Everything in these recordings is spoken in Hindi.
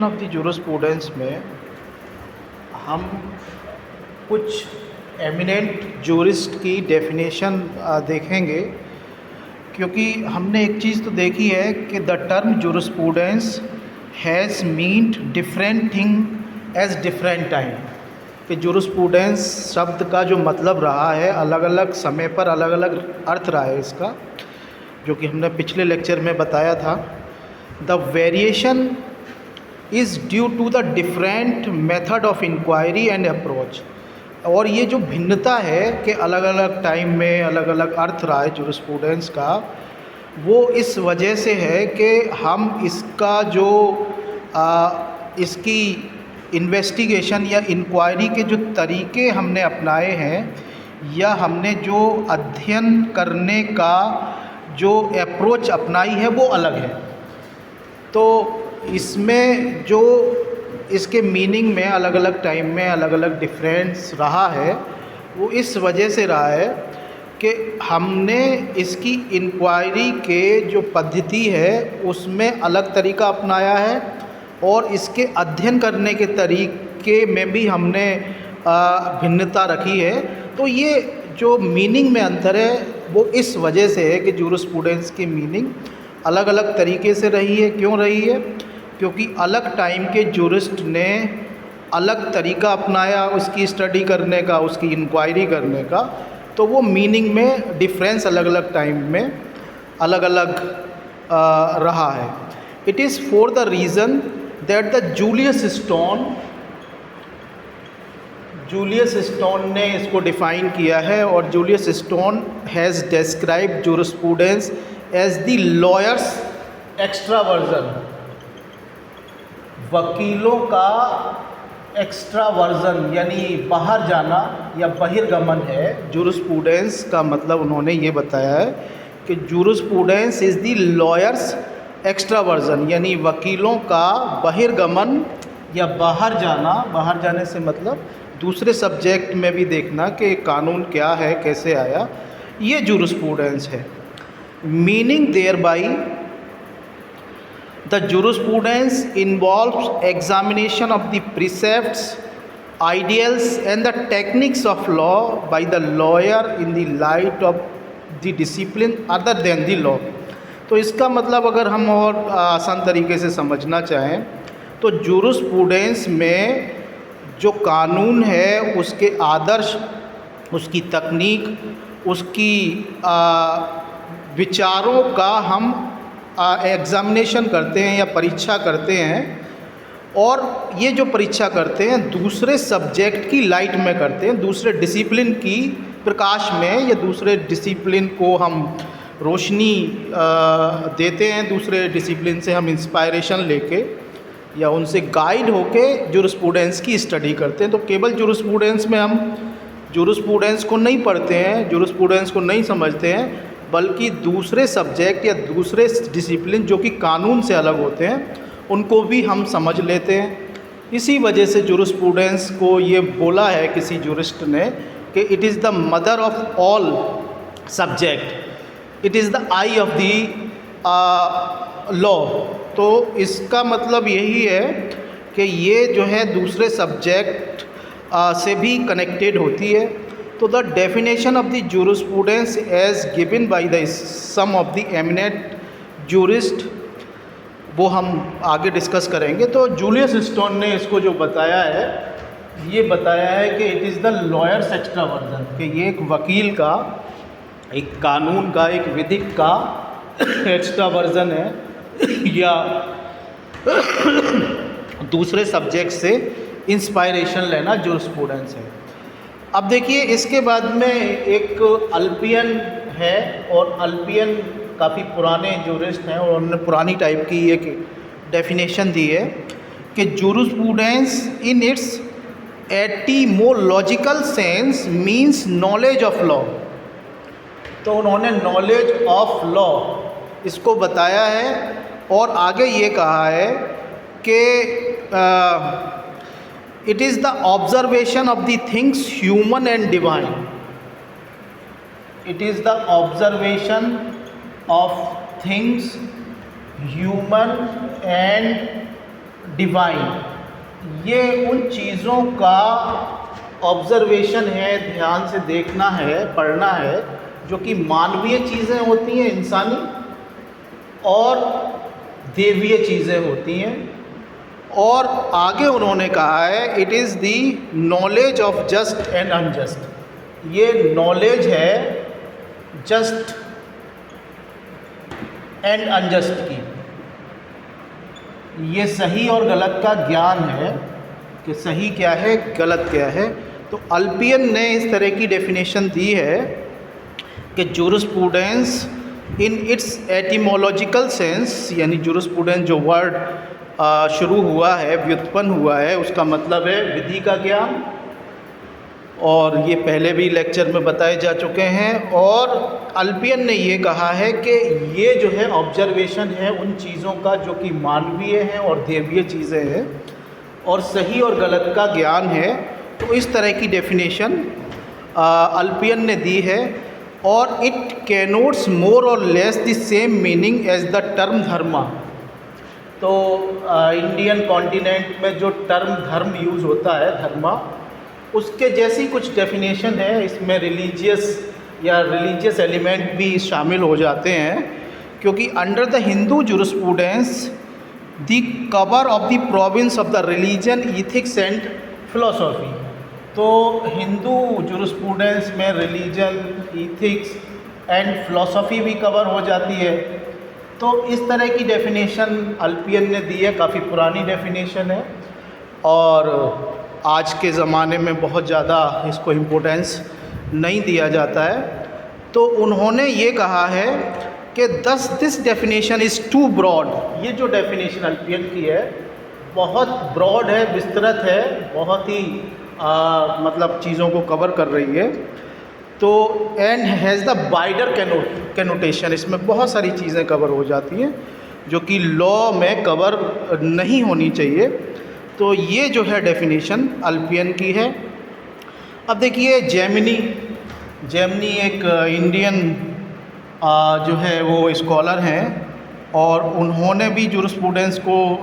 ऑफ द जूरिस्प्रूडेंस में हम कुछ एमिनेंट जूरिस्ट की डेफिनेशन देखेंगे, क्योंकि हमने एक चीज़ तो देखी है कि the term jurisprudence has meant different thing as different time. कि जूरिस्प्रूडेंस शब्द का जो मतलब रहा है अलग अलग समय पर अलग अलग अर्थ रहा है इसका, जो कि हमने पिछले लेक्चर में बताया था। The variation is due to the different method of inquiry and approach. और ये जो भिन्नता है कि अलग अलग टाइम में अलग अलग अर्थ रहा है जूरिस्प्रूडेंस का, वो इस वजह से है कि हम इसका जो इसकी इन्वेस्टिगेशन या इंक्वायरी के जो तरीके हमने अपनाए हैं या हमने जो अध्ययन करने का जो अप्रोच अपनाई है वो अलग है। तो इसमें जो इसके मीनिंग में अलग अलग टाइम में अलग अलग डिफरेंस रहा है, वो इस वजह से रहा है कि हमने इसकी इंक्वायरी के जो पद्धति है उसमें अलग तरीका अपनाया है और इसके अध्ययन करने के तरीके में भी हमने भिन्नता रखी है। तो ये जो मीनिंग में अंतर है वो इस वजह से है कि जूरिस्प्रूडेंस की मीनिंग अलग अलग तरीके से रही है। क्यों रही है? क्योंकि अलग टाइम के जूरिस्ट ने अलग तरीका अपनाया उसकी स्टडी करने का, उसकी इंक्वायरी करने का, तो वो मीनिंग में डिफरेंस अलग अलग टाइम में अलग अलग रहा है। It is for the reason that the Julius Stone ने इसको डिफ़ाइन किया है, और Julius Stone has described jurisprudence as the lawyers extraversion. वकीलों का एक्स्ट्रावर्जन यानी बाहर जाना या बहिर्गमन है। जूरिस्प्रूडेंस का मतलब उन्होंने ये बताया है कि jurisprudence is the lawyers extraversion, यानी वकीलों का बहिर्गमन या बाहर जाना। बाहर जाने से मतलब दूसरे सब्जेक्ट में भी देखना कि कानून क्या है, कैसे आया, ये जूरिस्प्रूडेंस है। Meaning thereby the jurisprudence involves examination of the precepts, ideals and the techniques of law by the lawyer in the light of the discipline other than the law। तो इसका मतलब अगर हम और आसान तरीके से समझना चाहें तो जूरिस्प्रूडेंस में जो कानून है उसके आदर्श, उसकी तकनीक, उसकी विचारों का हम एग्ज़ामिनेशन करते हैं या परीक्षा करते हैं, और ये जो परीक्षा करते हैं दूसरे सब्जेक्ट की लाइट में करते हैं, दूसरे डिसिप्लिन की प्रकाश में, या दूसरे डिसिप्लिन को हम रोशनी देते हैं, दूसरे डिसिप्लिन से हम इंस्पायरेशन लेके या उनसे गाइड होके जूरिस्प्रूडेंस की स्टडी करते हैं। तो केवल जूरिस्प्रूडेंस में हम जूरिस्प्रूडेंस को नहीं पढ़ते हैं, जूरिस्प्रूडेंस को नहीं समझते हैं, बल्कि दूसरे सब्जेक्ट या दूसरे डिसिप्लिन जो कि कानून से अलग होते हैं उनको भी हम समझ लेते हैं। इसी वजह से जूरिस्प्रूडेंस को ये बोला है किसी जूरिस्ट ने कि it is the mother of all subject, it is the I of the law. तो इसका मतलब यही है कि ये जो है दूसरे सब्जेक्ट से भी कनेक्टेड होती है। तो the definition of the jurisprudence as given by the some of the eminent jurist, वो हम आगे डिस्कस करेंगे। तो जूलियस स्टोन ने इसको जो बताया है, ये बताया है कि it is the lawyers extraversion, कि ये एक वकील का, एक कानून का, एक विधिक का एक्स्ट्रावर्जन है या दूसरे सब्जेक्ट से इंस्पायरेशन लेना जूरिस्प्रूडेंस है। अब देखिए इसके बाद में एक अल्पियन है, और अल्पियन काफ़ी पुराने जूरिस्ट हैं और उन्होंने पुरानी टाइप की एक डेफिनेशन दी है कि jurisprudence in its etymological sense means knowledge of law. तो उन्होंने नॉलेज ऑफ लॉ इसको बताया है, और आगे ये कहा है कि it is the observation of the things human and divine. It is the observation of things human and divine. ये उन चीज़ों का ऑब्जर्वेशन है, ध्यान से देखना है, पढ़ना है, जो कि मानवीय चीज़ें होती हैं, इंसानी, और देवीय चीज़ें होती हैं। और आगे उन्होंने कहा है it is the knowledge of just and unjust. ये नॉलेज है जस्ट एंड अनजस्ट की, ये सही और गलत का ज्ञान है कि सही क्या है, गलत क्या है। तो अल्पियन ने इस तरह की डेफिनेशन दी है कि jurisprudence in its etymological sense, यानी जूरिस्प्रूडेंस जो वर्ड शुरू हुआ है, व्युत्पन्न हुआ है, उसका मतलब है विधि का ज्ञान, और ये पहले भी लेक्चर में बताए जा चुके हैं। और अल्पियन ने ये कहा है कि ये जो है ऑब्जर्वेशन है उन चीज़ों का जो कि मानवीय हैं और देवीय चीज़ें हैं, और सही और गलत का ज्ञान है। तो इस तरह की डेफिनेशन अल्पियन ने दी है। और इट कैनोट्स मोर और less the same meaning as the term dharma. तो इंडियन कॉन्टिनेंट में जो टर्म धर्म यूज़ होता है, धर्मा, उसके जैसी कुछ डेफिनेशन है। इसमें रिलीजियस एलिमेंट भी शामिल हो जाते हैं, क्योंकि under the Hindu jurisprudence the cover of the province of the religion, ethics and philosophy. तो हिंदू जूरिस्प्रूडेंस में रिलीजन, इथिक्स एंड फिलोसॉफी भी कवर हो जाती है। तो इस तरह की डेफिनेशन अल्पियन ने दी है, काफ़ी पुरानी डेफिनेशन है, और आज के ज़माने में बहुत ज़्यादा इसको इम्पोर्टेंस नहीं दिया जाता है। तो उन्होंने ये कहा है कि this definition is too broad. ये जो डेफिनेशन अल्पियन की है बहुत ब्रॉड है, विस्तृत है, बहुत ही मतलब चीज़ों को कवर कर रही है। तो एंड हैज़ द वाइडर कैनोटेशन, इसमें बहुत सारी चीज़ें कवर हो जाती हैं जो कि लॉ में कवर नहीं होनी चाहिए। तो ये जो है डेफिनेशन अल्पियन की है। अब देखिए जेमिनी एक इंडियन जो है वो स्कॉलर हैं, और उन्होंने भी जूरिस्प्रूडेंस को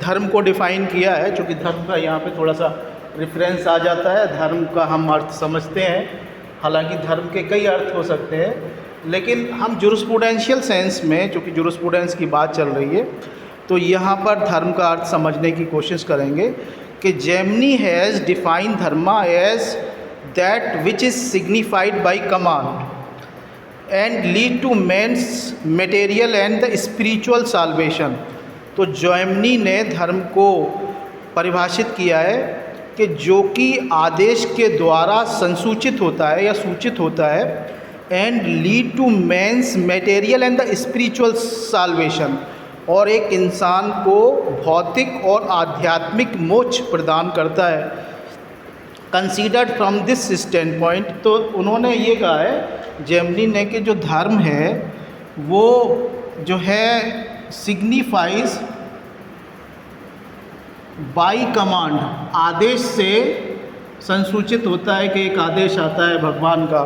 धर्म को डिफ़ाइन किया है। चूँकि धर्म का यहाँ पे थोड़ा सा रेफरेंस आ जाता है, धर्म का हम अर्थ समझते हैं, हालांकि धर्म के कई अर्थ हो सकते हैं, लेकिन हम जूरिस्प्रूडेंशियल सेंस में, चूँकि जूरिस्प्रूडेंस की बात चल रही है, तो यहाँ पर धर्म का अर्थ समझने की कोशिश करेंगे कि Jaimini has define dharma as that which is signified by command and lead to man's material and the spiritual salvation. तो जेमिनी ने धर्म को परिभाषित किया है कि जो कि आदेश के द्वारा संसूचित होता है या सूचित होता है, and lead to man's material and the spiritual salvation, और एक इंसान को भौतिक और आध्यात्मिक मोक्ष प्रदान करता है। Considered from this stand point, तो उन्होंने ये कहा है जेमिनी ने कि जो धर्म है वो जो है सिग्निफाइज बाय कमांड, आदेश से संसूचित होता है कि एक आदेश आता है भगवान का,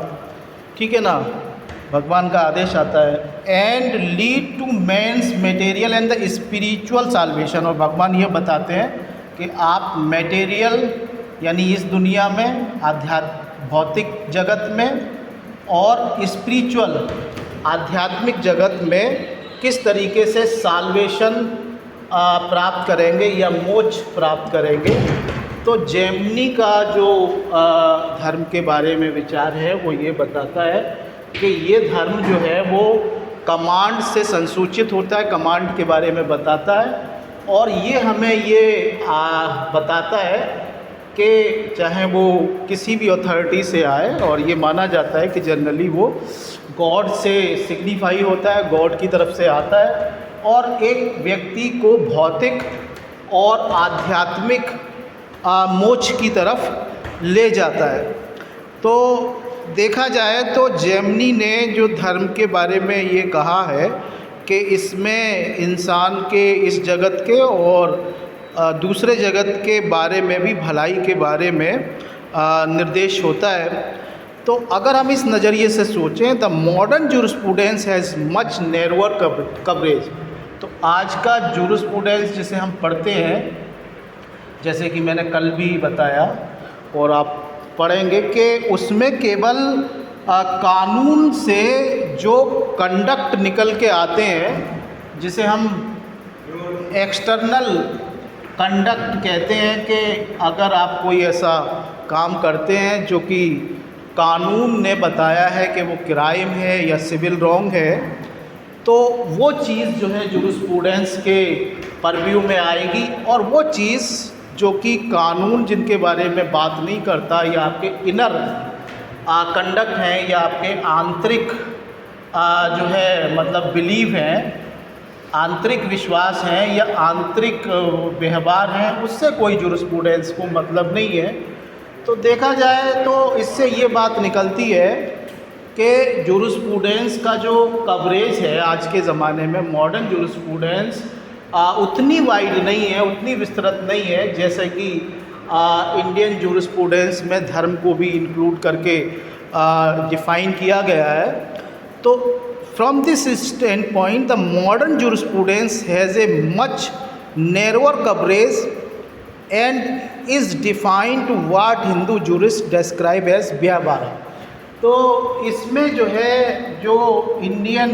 ठीक है ना, भगवान का आदेश आता है, and lead to man's material and the spiritual salvation. और भगवान ये बताते हैं कि आप मटेरियल यानी इस दुनिया में, भौतिक जगत में, और स्पिरिचुअल आध्यात्मिक जगत में किस तरीके से साल्वेशन प्राप्त करेंगे या मोक्ष प्राप्त करेंगे। तो जेमिनी का जो धर्म के बारे में विचार है वो ये बताता है कि ये धर्म जो है वो कमांड से संसूचित होता है, कमांड के बारे में बताता है, और ये हमें ये बताता है कि चाहे वो किसी भी अथॉरिटी से आए, और ये माना जाता है कि जनरली वो गॉड से सिग्निफाई होता है, गॉड की तरफ से आता है, और एक व्यक्ति को भौतिक और आध्यात्मिक मोक्ष की तरफ ले जाता है। तो देखा जाए तो जेमिनी ने जो धर्म के बारे में ये कहा है कि इसमें इंसान के इस जगत के और दूसरे जगत के बारे में भी, भलाई के बारे में निर्देश होता है। तो अगर हम इस नज़रिए से सोचें, the modern jurisprudence has much narrower coverage. तो आज का जूरिस्प्रूडेंस जिसे हम पढ़ते हैं, जैसे कि मैंने कल भी बताया और आप पढ़ेंगे कि उसमें केवल कानून से जो कंडक्ट निकल के आते हैं, जिसे हम एक्सटर्नल कंडक्ट कहते हैं, कि अगर आप कोई ऐसा काम करते हैं जो कि कानून ने बताया है कि वो क्राइम है या सिविल रॉन्ग है, तो वो चीज़ जो है जूरिस्प्रूडेंस के परव्यू में आएगी। और वो चीज़ जो कि कानून जिनके बारे में बात नहीं करता, या आपके इनर कंडक्ट हैं, या आपके आंतरिक जो है मतलब बिलीव हैं, आंतरिक विश्वास हैं या आंतरिक व्यवहार हैं, उससे कोई जूरिस्प्रूडेंस को मतलब नहीं है। तो देखा जाए तो इससे ये बात निकलती है कि जूरिस्प्रूडेंस का जो कवरेज है आज के ज़माने में, मॉडर्न जूरिस्प्रूडेंस उतनी वाइड नहीं है, उतनी विस्तृत नहीं है, जैसे कि इंडियन जूरिस्प्रूडेंस में धर्म को भी इंक्लूड करके डिफ़ाइन किया गया है। तो from this standpoint the modern jurisprudence has a much narrower coverage and is defined to what Hindu jurist describe as vyavahara. तो इसमें जो है, जो इंडियन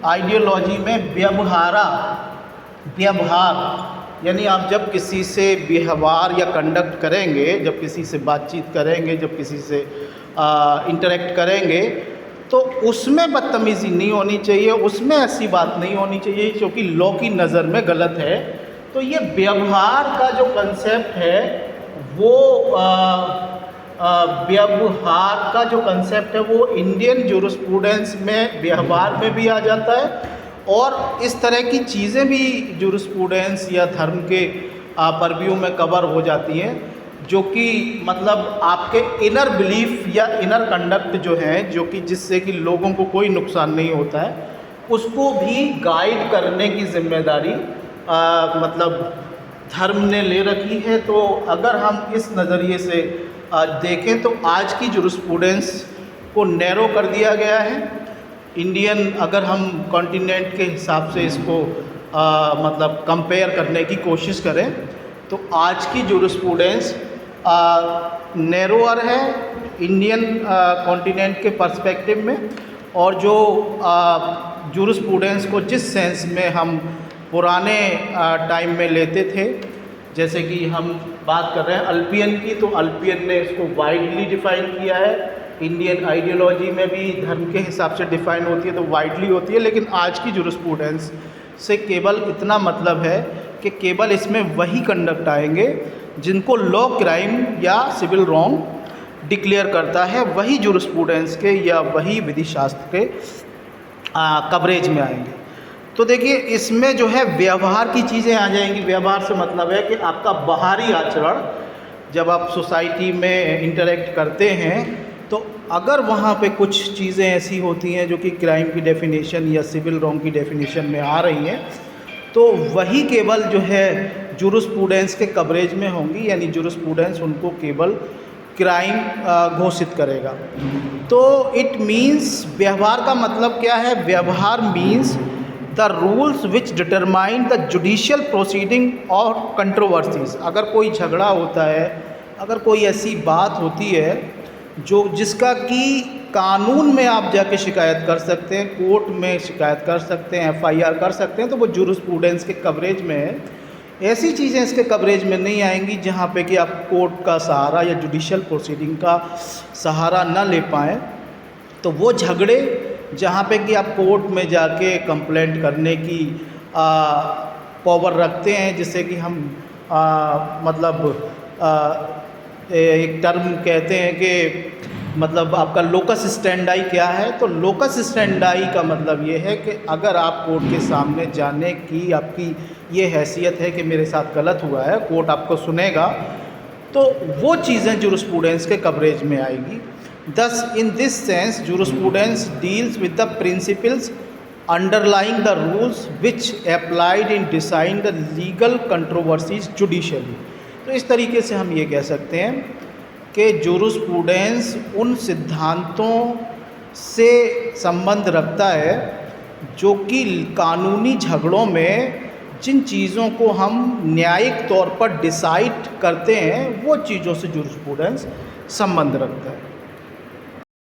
आइडियोलॉजी में व्यवहार, यानी आप जब किसी से व्यवहार या कंडक्ट करेंगे, जब किसी से बातचीत करेंगे, जब किसी से इंटरेक्ट करेंगे, तो उसमें बदतमीज़ी नहीं होनी चाहिए, उसमें ऐसी बात नहीं होनी चाहिए जो कि लॉ की नज़र में गलत है। तो ये व्यवहार का जो कंसेप्ट है, वो व्यवहार का जो कंसेप्ट है वो इंडियन जूरिस्प्रूडेंस में व्यवहार में भी आ जाता है, और इस तरह की चीज़ें भी जूरिस्प्रूडेंस या धर्म के परव्यू में कवर हो जाती हैं, जो कि मतलब आपके इनर बिलीफ या इनर कंडक्ट जो है, जो कि जिससे कि लोगों को कोई नुकसान नहीं होता है, उसको भी गाइड करने की जिम्मेदारी मतलब धर्म ने ले रखी है। तो अगर हम इस नज़रिए से देखें तो आज की जूरिस्प्रूडेंस को नैरो कर दिया गया है। इंडियन, अगर हम कॉन्टिनेंट के हिसाब से इसको मतलब कंपेयर करने की कोशिश करें, तो आज की जूरिस्प्रूडेंस नैरोअर है इंडियन कॉन्टिनेंट के पर्सपेक्टिव में, और जो जूरिस्प्रूडेंस को जिस सेंस में हम पुराने टाइम में लेते थे, जैसे कि हम बात कर रहे हैं अल्पियन की, तो अल्पियन ने इसको वाइडली डिफ़ाइन किया है। इंडियन आइडियोलॉजी में भी धर्म के हिसाब से डिफ़ाइन होती है तो वाइडली होती है, लेकिन आज की जूरिस्प्रूडेंस से केवल इतना मतलब है कि केवल इसमें वही कंडक्ट आएंगे जिनको लॉ क्राइम या सिविल रॉन्ग डिक्लेयर करता है, वही जूरिस्प्रूडेंस के या वही विधि शास्त्र के कवरेज में आएंगे। तो देखिए, इसमें जो है व्यवहार की चीज़ें आ जाएंगी। व्यवहार से मतलब है कि आपका बाहरी आचरण, जब आप सोसाइटी में इंटरेक्ट करते हैं, तो अगर वहाँ पे कुछ चीज़ें ऐसी होती हैं जो कि क्राइम की डेफिनेशन या सिविल रॉन्ग की डेफिनेशन में आ रही हैं, तो वही केवल जो है जूरिस्प्रूडेंस के कवरेज में होंगी, यानी जूरिस्प्रूडेंस उनको केवल क्राइम घोषित करेगा। तो इट मीन्स, व्यवहार का मतलब क्या है? व्यवहार means the rules which determine the judicial proceeding और कंट्रोवर्सीज। अगर कोई झगड़ा होता है, अगर कोई ऐसी बात होती है जो जिसका कि कानून में आप जाके शिकायत कर सकते हैं, कोर्ट में शिकायत कर सकते हैं, FIR कर सकते हैं, तो वो जूरिस्प्रूडेंस के कवरेज में है। ऐसी चीज़ें इसके कवरेज में नहीं आएंगी जहाँ पे कि आप कोर्ट का सहारा या जुडिशियल प्रोसीडिंग का सहारा न ले पाएँ। तो वो झगड़े जहाँ पे कि आप कोर्ट में जाके कंप्लेंट करने की पावर रखते हैं, जिससे कि हम मतलब एक टर्म कहते हैं कि मतलब आपका लोकस स्टैंडाई क्या है। तो लोकस स्टैंडाई का मतलब ये है कि अगर आप कोर्ट के सामने जाने की आपकी ये हैसियत है कि मेरे साथ गलत हुआ है, कोर्ट आपको सुनेगा, तो वो चीज़ें जूरिस्प्रूडेंस के कवरेज में आएगी। Thus, in this sense, jurisprudence deals with the principles underlying the rules which applied in deciding the legal controversies judicially। तो इस तरीके से हम ये कह सकते हैं कि जूरिस्प्रूडेंस उन सिद्धांतों से संबंध रखता है जो कि कानूनी झगड़ों में जिन चीज़ों को हम न्यायिक तौर पर डिसाइड करते हैं वो चीज़ों से जूरिस्प्रूडेंस संबंध रखता है।